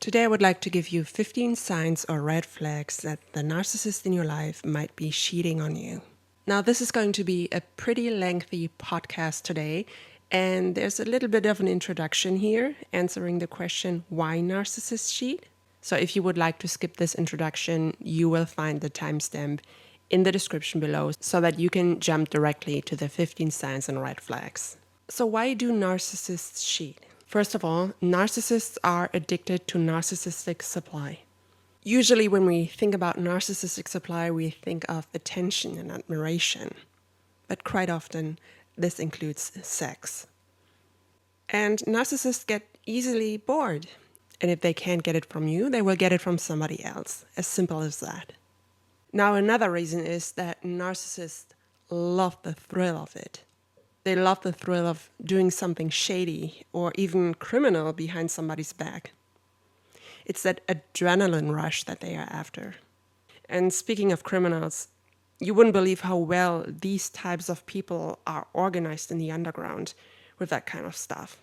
Today I would like to give you 15 signs or red flags that the narcissist in your life might be cheating on you. Now this is going to be a pretty lengthy podcast today, and there's a little bit of an introduction here answering the question why narcissists cheat. So if you would like to skip this introduction, you will find the timestamp in the description below so that you can jump directly to the 15 signs and red flags. So why do narcissists cheat? First of all, narcissists are addicted to narcissistic supply. Usually when we think about narcissistic supply, we think of attention and admiration. But quite often, this includes sex. And narcissists get easily bored. And if they can't get it from you, they will get it from somebody else. As simple as that. Now, another reason is that narcissists love the thrill of it. They love the thrill of doing something shady or even criminal behind somebody's back. It's that adrenaline rush that they are after. And speaking of criminals, you wouldn't believe how well these types of people are organized in the underground with that kind of stuff.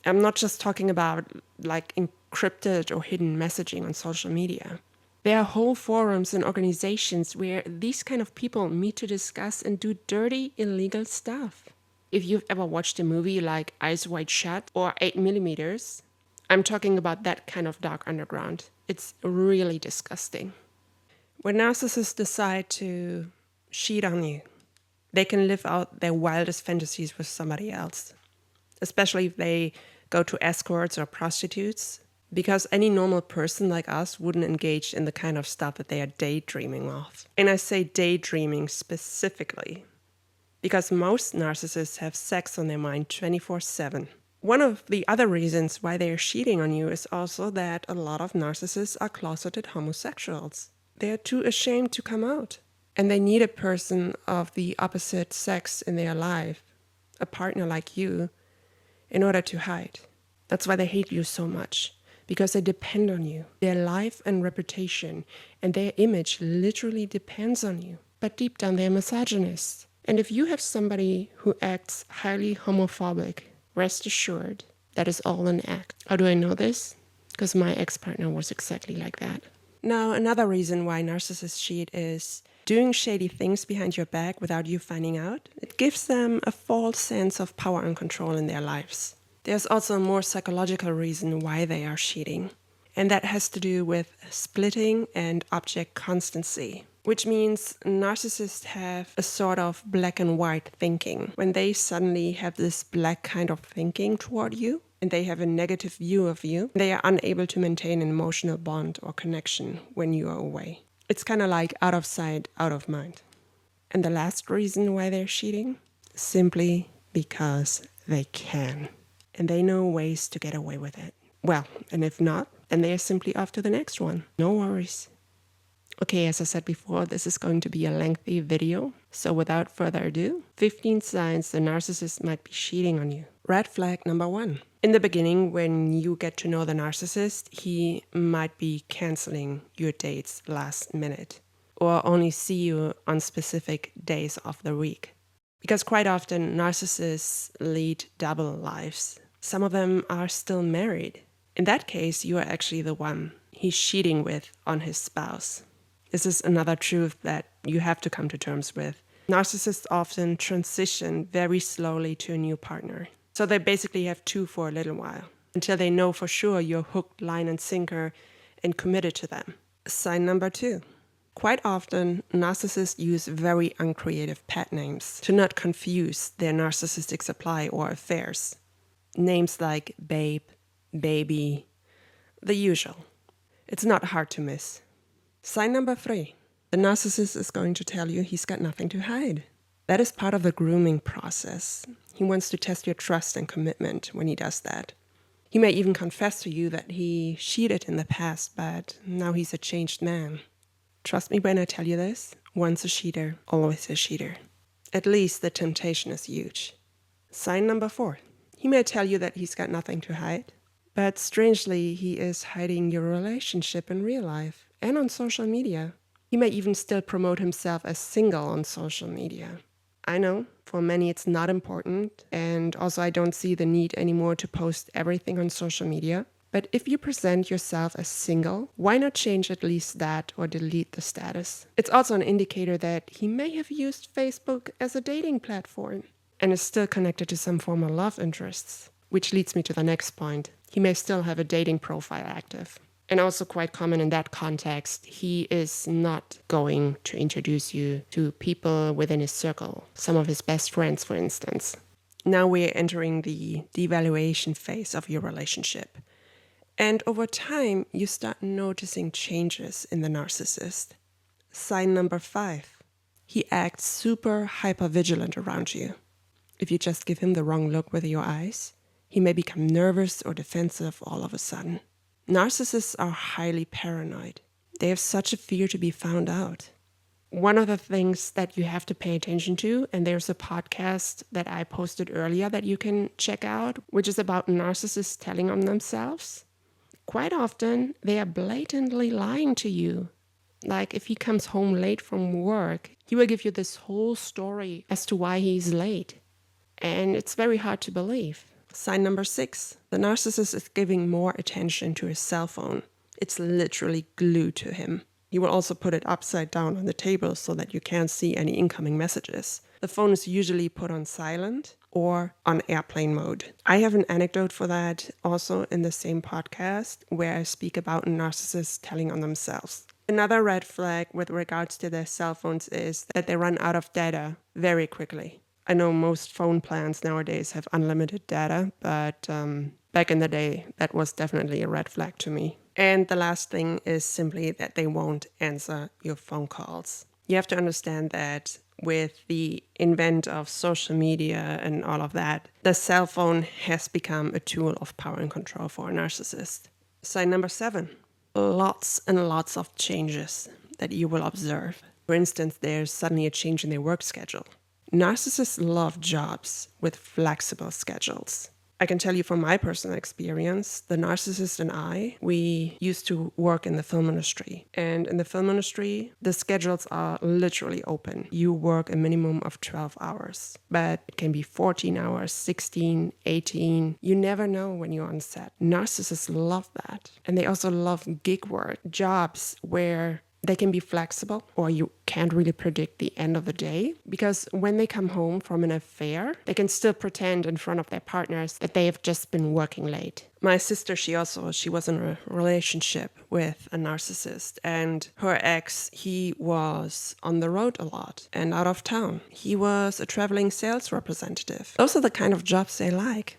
I'm not just talking about like encrypted or hidden messaging on social media. There are whole forums and organizations where these kind of people meet to discuss and do dirty, illegal stuff. If you've ever watched a movie like Eyes Wide Shut or 8mm, I'm talking about that kind of dark underground. It's really disgusting. When narcissists decide to cheat on you, they can live out their wildest fantasies with somebody else, especially if they go to escorts or prostitutes, because any normal person like us wouldn't engage in the kind of stuff that they are daydreaming of. And I say daydreaming specifically, because most narcissists have sex on their mind 24/7. One of the other reasons why they are cheating on you is also that a lot of narcissists are closeted homosexuals. They are too ashamed to come out. And they need a person of the opposite sex in their life, a partner like you, in order to hide. That's why they hate you so much, because they depend on you. Their life and reputation and their image literally depends on you. But deep down, they're misogynists. And if you have somebody who acts highly homophobic, rest assured that is all an act. How do I know this? Because my ex-partner was exactly like that. Now, another reason why narcissists cheat is doing shady things behind your back without you finding out. It gives them a false sense of power and control in their lives. There's also a more psychological reason why they are cheating. And that has to do with splitting and object constancy. Which means narcissists have a sort of black and white thinking. When they suddenly have this black kind of thinking toward you, and they have a negative view of you, they are unable to maintain an emotional bond or connection when you are away. It's kind of like out of sight, out of mind. And the last reason why they're cheating? Simply because they can. And they know ways to get away with it. Well, and if not, then they are simply off to the next one. No worries. Okay, as I said before, this is going to be a lengthy video. So without further ado, 15 signs the narcissist might be cheating on you. Red flag number 1. In the beginning, when you get to know the narcissist, he might be canceling your dates last minute or only see you on specific days of the week. Because quite often, narcissists lead double lives. Some of them are still married. In that case, you are actually the one he's cheating with on his spouse. This is another truth that you have to come to terms with. Narcissists often transition very slowly to a new partner. So they basically have two for a little while, until they know for sure you're hooked, line and sinker, and committed to them. Sign number 2. Quite often, narcissists use very uncreative pet names to not confuse their narcissistic supply or affairs. Names like babe, baby, the usual. It's not hard to miss. Sign number 3. The narcissist is going to tell you he's got nothing to hide. That is part of the grooming process. He wants to test your trust and commitment when he does that. He may even confess to you that he cheated in the past, but now he's a changed man. Trust me when I tell you this, once a cheater, always a cheater. At least the temptation is huge. Sign number 4. He may tell you that he's got nothing to hide, but strangely, he is hiding your relationship in real life and on social media. He may even still promote himself as single on social media. I know, for many it's not important, and also I don't see the need anymore to post everything on social media. But if you present yourself as single, why not change at least that or delete the status? It's also an indicator that he may have used Facebook as a dating platform and is still connected to some former love interests. Which leads me to the next point. He may still have a dating profile active. And also quite common in that context, he is not going to introduce you to people within his circle, some of his best friends, for instance. Now we're entering the devaluation phase of your relationship. And over time, you start noticing changes in the narcissist. Sign number 5. He acts super hyper-vigilant around you. If you just give him the wrong look with your eyes, he may become nervous or defensive all of a sudden. Narcissists are highly paranoid. They have such a fear to be found out. One of the things that you have to pay attention to, and there's a podcast that I posted earlier that you can check out, which is about narcissists telling on themselves. Quite often, they are blatantly lying to you. Like if he comes home late from work, he will give you this whole story as to why he's late. And it's very hard to believe. Sign number 6. The narcissist is giving more attention to his cell phone. It's literally glued to him. He will also put it upside down on the table so that you can't see any incoming messages. The phone is usually put on silent or on airplane mode. I have an anecdote for that also in the same podcast where I speak about narcissists telling on themselves. Another red flag with regards to their cell phones is that they run out of data very quickly. I know most phone plans nowadays have unlimited data, but back in the day, that was definitely a red flag to me. And the last thing is simply that they won't answer your phone calls. You have to understand that with the advent of social media and all of that, the cell phone has become a tool of power and control for a narcissist. Sign number 7. Lots and lots of changes that you will observe. For instance, there's suddenly a change in their work schedule. Narcissists love jobs with flexible schedules. I can tell you from my personal experience, the narcissist and I, we used to work in the film industry. And in the film industry, the schedules are literally open. You work a minimum of 12 hours, but it can be 14 hours, 16, 18. You never know when you're on set. Narcissists love that. And they also love gig work, jobs where they can be flexible or you can't really predict the end of the day because when they come home from an affair, they can still pretend in front of their partners that they have just been working late. My sister, she was in a relationship with a narcissist and her ex, he was on the road a lot and out of town. He was a traveling sales representative. Those are the kind of jobs they like,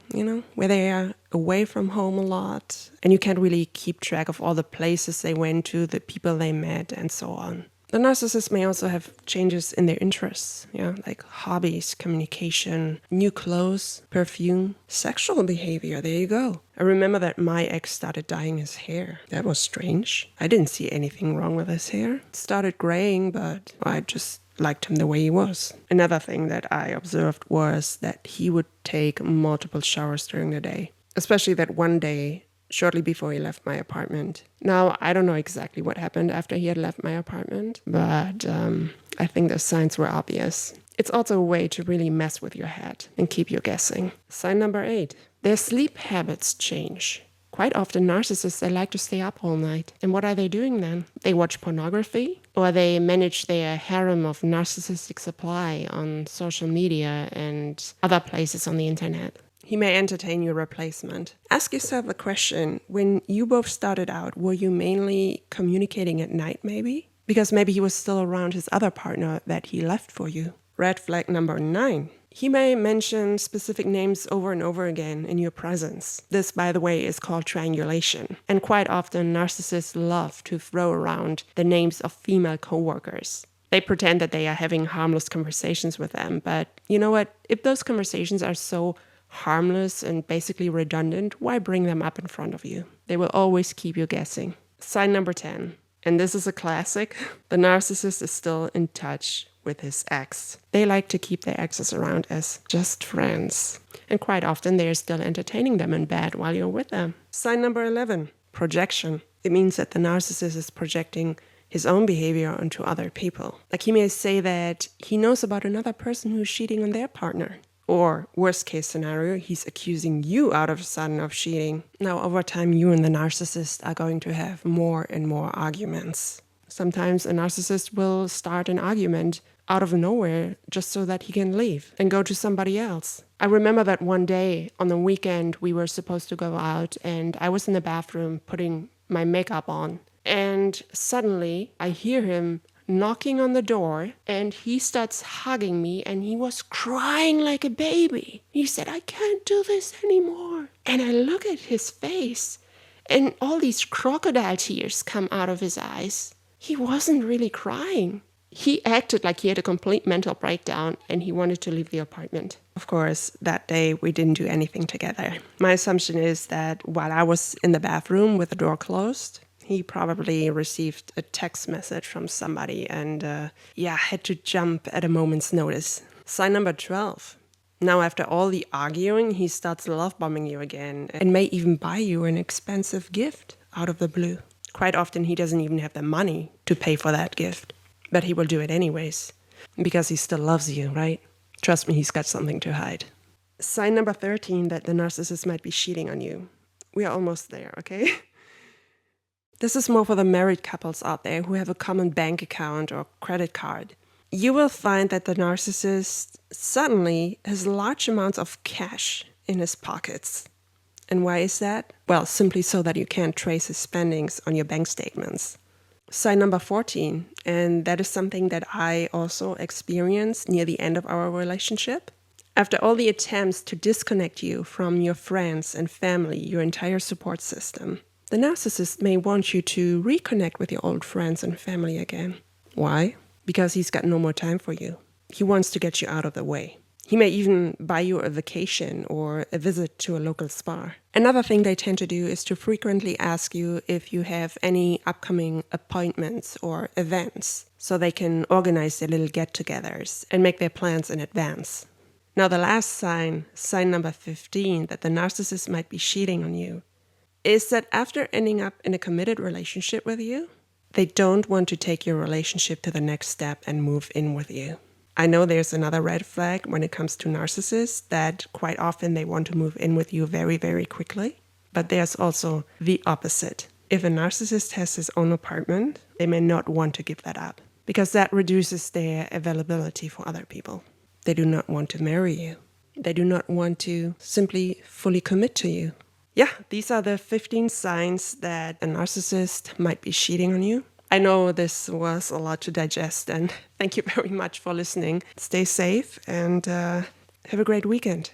where they are away from home a lot and you can't really keep track of all the places they went to, the people they met and so on. The narcissist may also have changes in their interests, like hobbies, communication, new clothes, perfume, sexual behavior. There you go. I remember that my ex started dyeing his hair. That was strange. I didn't see anything wrong with his hair. It started graying, but I just liked him the way he was. Another thing that I observed was that he would take multiple showers during the day, especially that one day shortly before he left my apartment. Now, I don't know exactly what happened after he had left my apartment, but I think the signs were obvious. It's also a way to really mess with your head and keep you guessing. Sign number 8. Their sleep habits change. Quite often, narcissists, they like to stay up all night. And what are they doing then? They watch pornography, or they manage their harem of narcissistic supply on social media and other places on the internet. He may entertain your replacement. Ask yourself a question. When you both started out, were you mainly communicating at night maybe? Because maybe he was still around his other partner that he left for you. Red flag number 9. He may mention specific names over and over again in your presence. This, by the way, is called triangulation. And quite often, narcissists love to throw around the names of female coworkers. They pretend that they are having harmless conversations with them. But you know what? If those conversations are so harmless and basically redundant, why bring them up in front of you? They will always keep you guessing. Sign number 10, and this is a classic. The narcissist is still in touch with his ex. They like to keep their exes around as just friends. And quite often they are still entertaining them in bed while you're with them. Sign number 11, projection. It means that the narcissist is projecting his own behavior onto other people. Like he may say that he knows about another person who's cheating on their partner. Or worst case scenario, he's accusing you out of a sudden of cheating. Now, over time, you and the narcissist are going to have more and more arguments. Sometimes a narcissist will start an argument out of nowhere just so that he can leave and go to somebody else. I remember that one day on the weekend we were supposed to go out and I was in the bathroom putting my makeup on. And suddenly I hear him knocking on the door and he starts hugging me and he was crying like a baby. He said, "I can't do this anymore." And I look at his face and all these crocodile tears come out of his eyes. He wasn't really crying. He acted like he had a complete mental breakdown and he wanted to leave the apartment. Of course, that day we didn't do anything together. My assumption is that while I was in the bathroom with the door closed, he probably received a text message from somebody and had to jump at a moment's notice. Sign number 12. Now, after all the arguing, he starts love bombing you again and may even buy you an expensive gift out of the blue. Quite often, he doesn't even have the money to pay for that gift, but he will do it anyways because he still loves you, right? Trust me, he's got something to hide. Sign number 13 that the narcissist might be cheating on you. We are almost there, okay? This is more for the married couples out there who have a common bank account or credit card. You will find that the narcissist suddenly has large amounts of cash in his pockets. And why is that? Well, simply so that you can't trace his spendings on your bank statements. Sign number 14, and that is something that I also experienced near the end of our relationship. After all the attempts to disconnect you from your friends and family, your entire support system, the narcissist may want you to reconnect with your old friends and family again. Why? Because he's got no more time for you. He wants to get you out of the way. He may even buy you a vacation or a visit to a local spa. Another thing they tend to do is to frequently ask you if you have any upcoming appointments or events so they can organize their little get-togethers and make their plans in advance. Now, the last sign number 15, that the narcissist might be cheating on you, is that after ending up in a committed relationship with you, they don't want to take your relationship to the next step and move in with you. I know there's another red flag when it comes to narcissists, that quite often they want to move in with you very, very quickly. But there's also the opposite. If a narcissist has his own apartment, they may not want to give that up because that reduces their availability for other people. They do not want to marry you. They do not want to simply fully commit to you. Yeah, these are the 15 signs that a narcissist might be cheating on you. I know this was a lot to digest, and thank you very much for listening. Stay safe and have a great weekend.